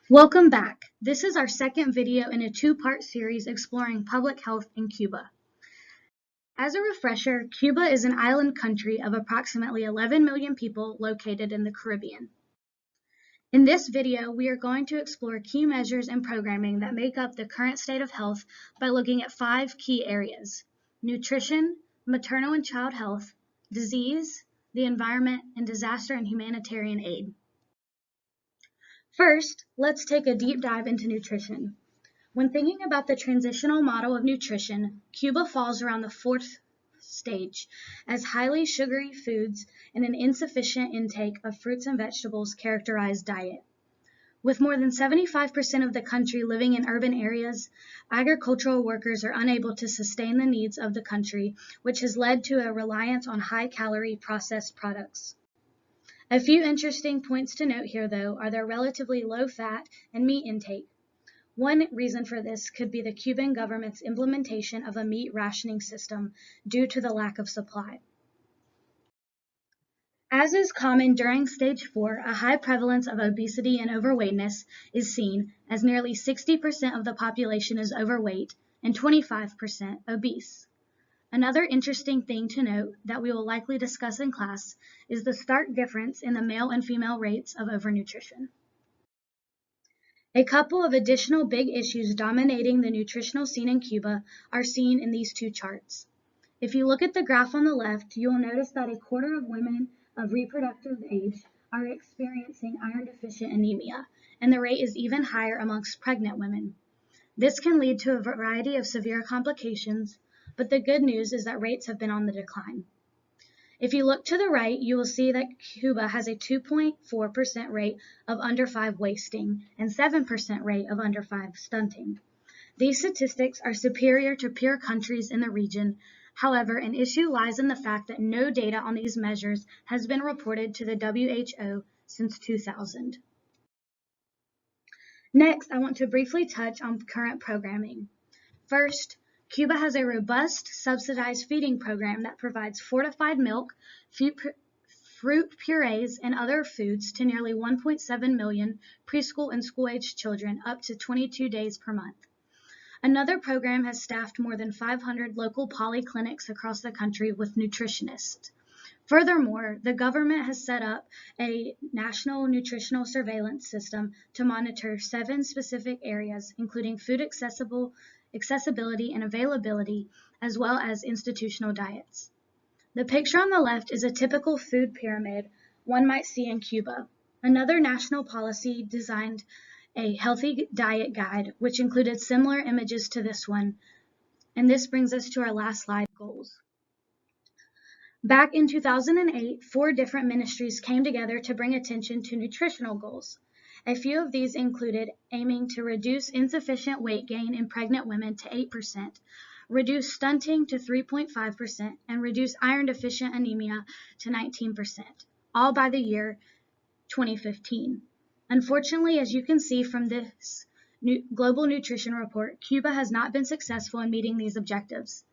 Welcome back. This is our second video in a two-part series exploring public health in Cuba. As a refresher, Cuba is an island country of approximately 11 million people located in the Caribbean. In this video, we are going to explore key measures and programming that make up the current state of health by looking at 5 key areas: nutrition, maternal and child health, disease, the environment, and disaster and humanitarian aid. First, let's take a deep dive into nutrition. When thinking about the transitional model of nutrition, Cuba falls around the fourth stage, as highly sugary foods and an insufficient intake of fruits and vegetables characterize diet. With more than 75% of the country living in urban areas, agricultural workers are unable to sustain the needs of the country, which has led to a reliance on high-calorie processed products. A few interesting points to note here, though, are their relatively low fat and meat intake. One reason for this could be the Cuban government's implementation of a meat rationing system due to the lack of supply. As is common during stage 4, a high prevalence of obesity and overweightness is seen, as nearly 60% of the population is overweight and 25% obese. Another interesting thing to note that we will likely discuss in class is the stark difference in the male and female rates of overnutrition. A couple of additional big issues dominating the nutritional scene in Cuba are seen in these two charts. If you look at the graph on the left, you will notice that a quarter of women of reproductive age are experiencing iron-deficient anemia, and the rate is even higher amongst pregnant women. This can lead to a variety of severe complications, but the good news is that rates have been on the decline. If you look to the right, you will see that Cuba has a 2.4% rate of under 5 wasting and 7% rate of under 5 stunting. These statistics are superior to peer countries in the region. However, an issue lies in the fact that no data on these measures has been reported to the WHO since 2000. Next, I want to briefly touch on current programming. First, Cuba has a robust subsidized feeding program that provides fortified milk, fruit purees, and other foods to nearly 1.7 million preschool and school-aged children up to 22 days per month. Another program has staffed more than 500 local polyclinics across the country with nutritionists. Furthermore, the government has set up a national nutritional surveillance system to monitor 7 specific areas, including food accessibility and availability, as well as institutional diets. The picture on the left is a typical food pyramid one might see in Cuba. Another national policy designed a healthy diet guide, which included similar images to this one. And this brings us to our last slide, goals. Back in 2008, 4 different ministries came together to bring attention to nutritional goals. A few of these included aiming to reduce insufficient weight gain in pregnant women to 8%, reduce stunting to 3.5%, and reduce iron-deficient anemia to 19%, all by the year 2015. Unfortunately, as you can see from this Global Nutrition Report, Cuba has not been successful in meeting these objectives.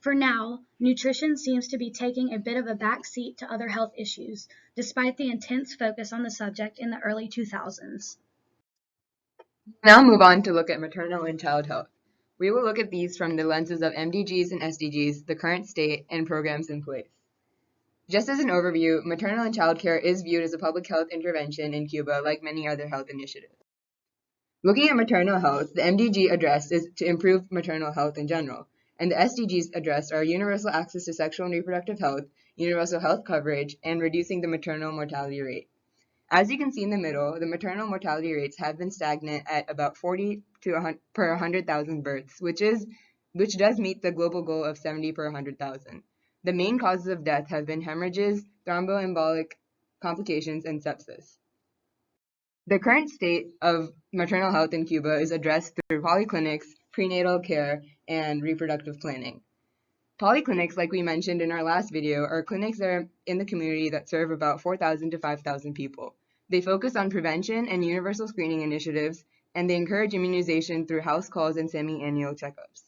For now, nutrition seems to be taking a bit of a back seat to other health issues, despite the intense focus on the subject in the early 2000s. Now move on to look at maternal and child health. We will look at these from the lenses of MDGs and SDGs, the current state, and programs in place. Just as an overview, maternal and child care is viewed as a public health intervention in Cuba, like many other health initiatives. Looking at maternal health, the MDG address is to improve maternal health in general, and the SDGs addressed are universal access to sexual and reproductive health, universal health coverage, and reducing the maternal mortality rate. As you can see in the middle, the maternal mortality rates have been stagnant at about 40 per 100,000 births, which does meet the global goal of 70 per 100,000. The main causes of death have been hemorrhages, thromboembolic complications, and sepsis. The current state of maternal health in Cuba is addressed through polyclinics, prenatal care, and reproductive planning. Polyclinics, like we mentioned in our last video, are clinics that are in the community that serve about 4,000 to 5,000 people. They focus on prevention and universal screening initiatives, and they encourage immunization through house calls and semi-annual checkups.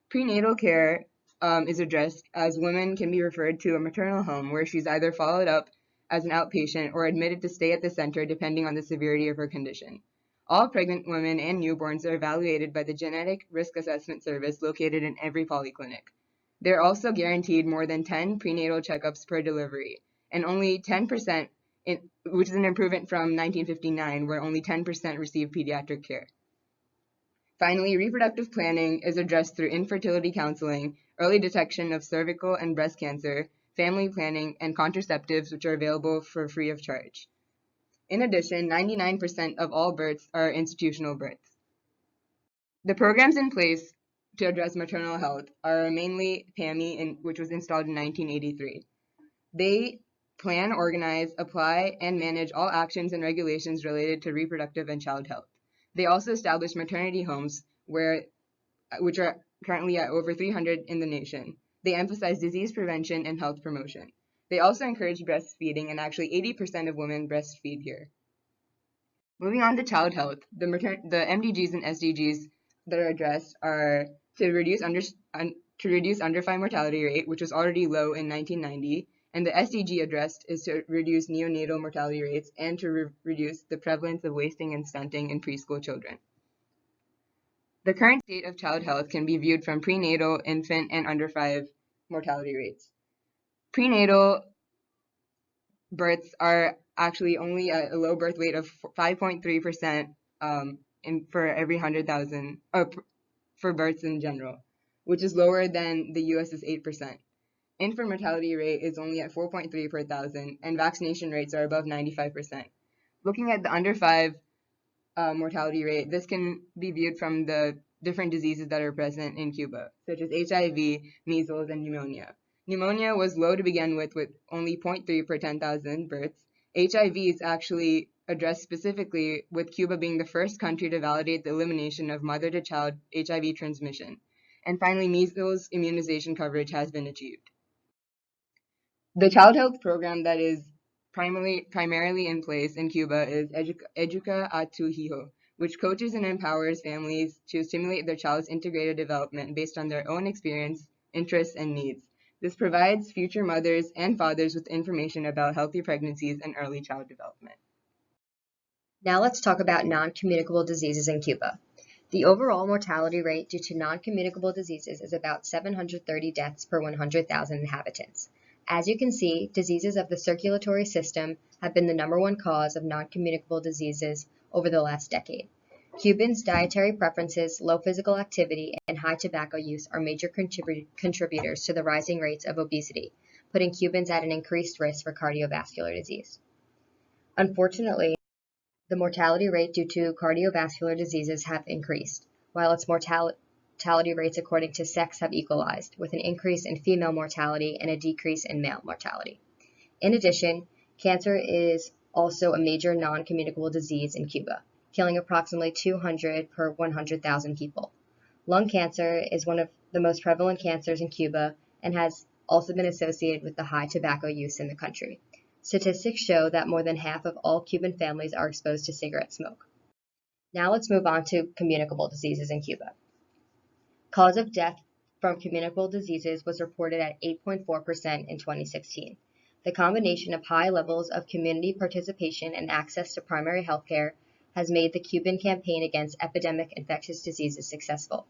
Prenatal care is addressed as women can be referred to a maternal home where she's either followed up as an outpatient or admitted to stay at the center depending on the severity of her condition. All pregnant women and newborns are evaluated by the Genetic Risk Assessment Service located in every polyclinic. They're also guaranteed more than 10 prenatal checkups per delivery, and only 10%, which is an improvement from 1959, where only 10% receive pediatric care. Finally, reproductive planning is addressed through infertility counseling, early detection of cervical and breast cancer, family planning, and contraceptives, which are available for free of charge. In addition, 99% of all births are institutional births. The programs in place to address maternal health are mainly PAMI, which was installed in 1983. They plan, organize, apply, and manage all actions and regulations related to reproductive and child health. They also establish maternity homes, which are currently at over 300 in the nation. They emphasize disease prevention and health promotion. They also encourage breastfeeding, and actually 80% of women breastfeed here. Moving on to child health, the MDGs and SDGs that are addressed are to reduce under 5 mortality rate, which was already low in 1990, and the SDG addressed is to reduce neonatal mortality rates and to reduce the prevalence of wasting and stunting in preschool children. The current state of child health can be viewed from prenatal, infant, and under 5 mortality rates. Prenatal births are actually only at a low birth weight of 5.3% for every 100,000 for births in general, which is lower than the US's 8%. Infant mortality rate is only at 4.3 per thousand, and vaccination rates are above 95%. Looking at the under 5 mortality rate, this can be viewed from the different diseases that are present in Cuba, such as HIV, measles, and pneumonia. Pneumonia was low to begin with only 0.3 per 10,000 births. HIV is actually addressed specifically, with Cuba being the first country to validate the elimination of mother-to-child HIV transmission. And finally, measles immunization coverage has been achieved. The child health program that is primarily in place in Cuba is Educa a tu Hijo, which coaches and empowers families to stimulate their child's integrated development based on their own experience, interests, and needs. This provides future mothers and fathers with information about healthy pregnancies and early child development. Now let's talk about non-communicable diseases in Cuba. The overall mortality rate due to non-communicable diseases is about 730 deaths per 100,000 inhabitants. As you can see, diseases of the circulatory system have been the #1 cause of non-communicable diseases over the last decade. Cubans' dietary preferences, low physical activity, and high tobacco use are major contributors to the rising rates of obesity, putting Cubans at an increased risk for cardiovascular disease. Unfortunately, the mortality rate due to cardiovascular diseases have increased, while its mortality rates according to sex have equalized, with an increase in female mortality and a decrease in male mortality. In addition, cancer is also a major non-communicable disease in Cuba, killing approximately 200 per 100,000 people. Lung cancer is one of the most prevalent cancers in Cuba and has also been associated with the high tobacco use in the country. Statistics show that more than half of all Cuban families are exposed to cigarette smoke. Now let's move on to communicable diseases in Cuba. Cause of death from communicable diseases was reported at 8.4% in 2016. The combination of high levels of community participation and access to primary health care has made the Cuban campaign against epidemic infectious diseases successful.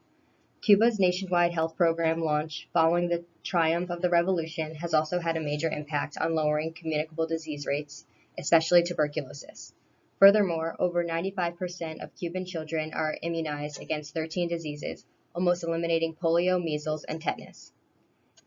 Cuba's nationwide health program launch following the triumph of the revolution has also had a major impact on lowering communicable disease rates, especially tuberculosis. Furthermore, over 95% of Cuban children are immunized against 13 diseases, almost eliminating polio, measles, and tetanus.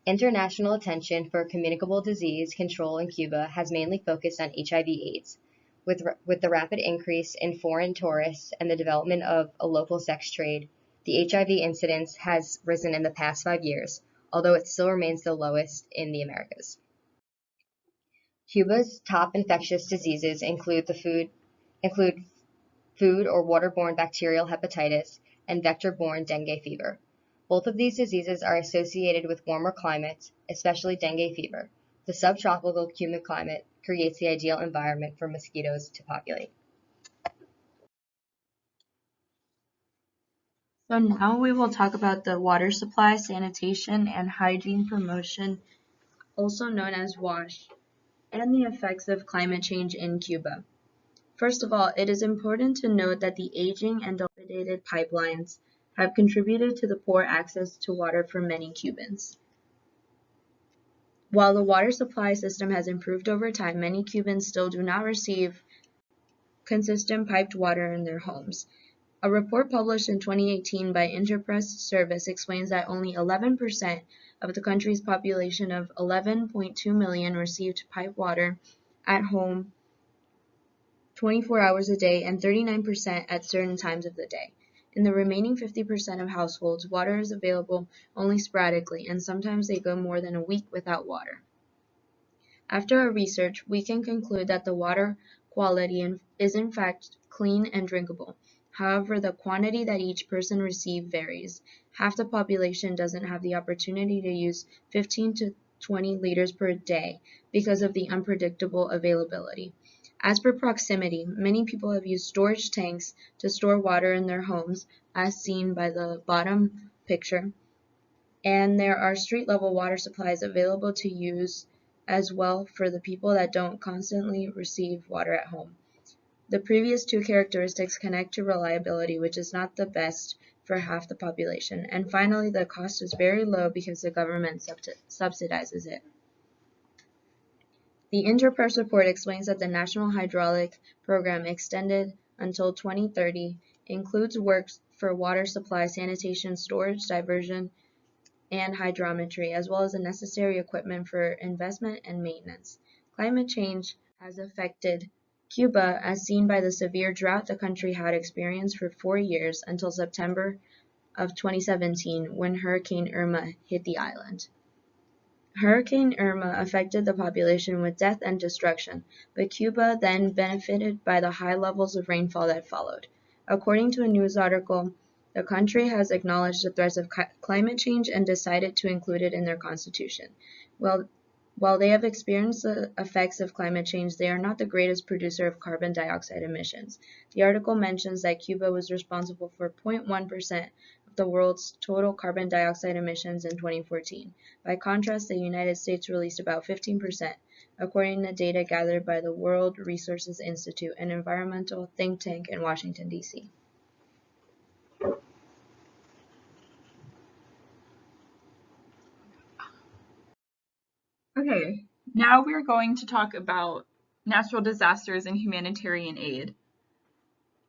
International attention for communicable disease control in Cuba has mainly focused on HIV/AIDS. With the rapid increase in foreign tourists and the development of a local sex trade, the HIV incidence has risen in the past 5 years, although it still remains the lowest in the Americas. Cuba's top infectious diseases include food or waterborne bacterial hepatitis and vector-borne dengue fever. Both of these diseases are associated with warmer climates, especially dengue fever. The subtropical Cuban climate creates the ideal environment for mosquitoes to populate. So now we will talk about the water supply, sanitation, and hygiene promotion, also known as WASH, and the effects of climate change in Cuba. First of all, it is important to note that the aging and dilapidated pipelines have contributed to the poor access to water for many Cubans. While the water supply system has improved over time, many Cubans still do not receive consistent piped water in their homes. A report published in 2018 by Interpress Service explains that only 11% of the country's population of 11.2 million received piped water at home 24 hours a day and 39% at certain times of the day. In the remaining 50% of households, water is available only sporadically, and sometimes they go more than a week without water. After our research, we can conclude that the water quality is in fact clean and drinkable. However, the quantity that each person receives varies. Half the population doesn't have the opportunity to use 15 to 20 liters per day because of the unpredictable availability. As for proximity, many people have used storage tanks to store water in their homes, as seen by the bottom picture, and there are street-level water supplies available to use as well for the people that don't constantly receive water at home. The previous two characteristics connect to reliability, which is not the best for half the population. And finally, the cost is very low because the government subsidizes it. The Interpress report explains that the National Hydraulic Program, extended until 2030, includes works for water supply, sanitation, storage, diversion, and hydrometry, as well as the necessary equipment for investment and maintenance. Climate change has affected Cuba, as seen by the severe drought the country had experienced for 4 years until September of 2017, when Hurricane Irma hit the island. Hurricane Irma affected the population with death and destruction, but Cuba then benefited by the high levels of rainfall that followed. According to a news article, the country has acknowledged the threats of climate change and decided to include it in their constitution. While they have experienced the effects of climate change, they are not the greatest producer of carbon dioxide emissions. The article mentions that Cuba was responsible for 0.1% of the world's total carbon dioxide emissions in 2014. By contrast, the United States released about 15%, according to data gathered by the World Resources Institute, an environmental think tank in Washington, D.C. Okay, now we're going to talk about natural disasters and humanitarian aid.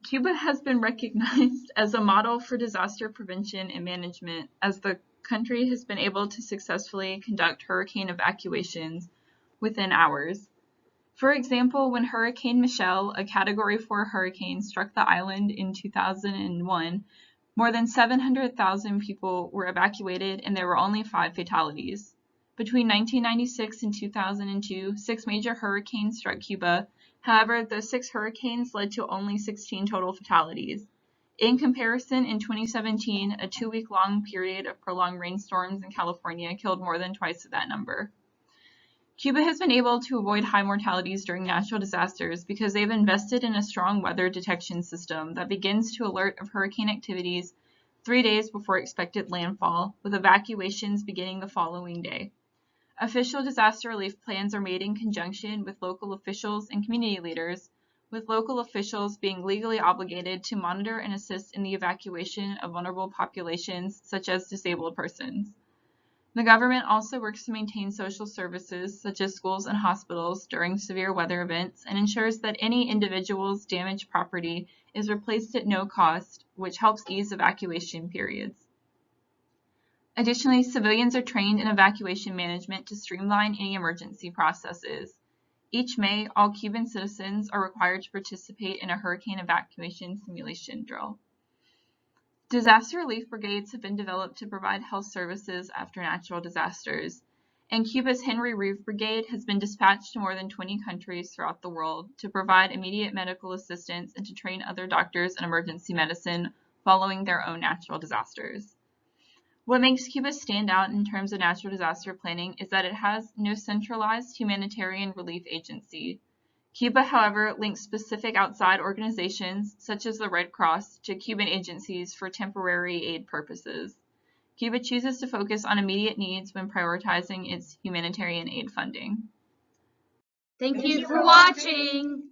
Cuba has been recognized as a model for disaster prevention and management, as the country has been able to successfully conduct hurricane evacuations within hours. For example, when Hurricane Michelle, a Category 4 hurricane, struck the island in 2001, more than 700,000 people were evacuated and there were only 5 fatalities. Between 1996 and 2002, 6 major hurricanes struck Cuba. However, those 6 hurricanes led to only 16 total fatalities. In comparison, in 2017, a 2-week-long period of prolonged rainstorms in California killed more than twice that number. Cuba has been able to avoid high mortalities during natural disasters because they've invested in a strong weather detection system that begins to alert of hurricane activities 3 days before expected landfall, with evacuations beginning the following day. Official disaster relief plans are made in conjunction with local officials and community leaders, with local officials being legally obligated to monitor and assist in the evacuation of vulnerable populations, such as disabled persons. The government also works to maintain social services, such as schools and hospitals, during severe weather events, and ensures that any individual's damaged property is replaced at no cost, which helps ease evacuation periods. Additionally, civilians are trained in evacuation management to streamline any emergency processes. Each May, all Cuban citizens are required to participate in a hurricane evacuation simulation drill. Disaster relief brigades have been developed to provide health services after natural disasters, and Cuba's Henry Reeve Brigade has been dispatched to more than 20 countries throughout the world to provide immediate medical assistance and to train other doctors in emergency medicine following their own natural disasters. What makes Cuba stand out in terms of natural disaster planning is that it has no centralized humanitarian relief agency. Cuba, however, links specific outside organizations, such as the Red Cross, to Cuban agencies for temporary aid purposes. Cuba chooses to focus on immediate needs when prioritizing its humanitarian aid funding. Thank you for watching!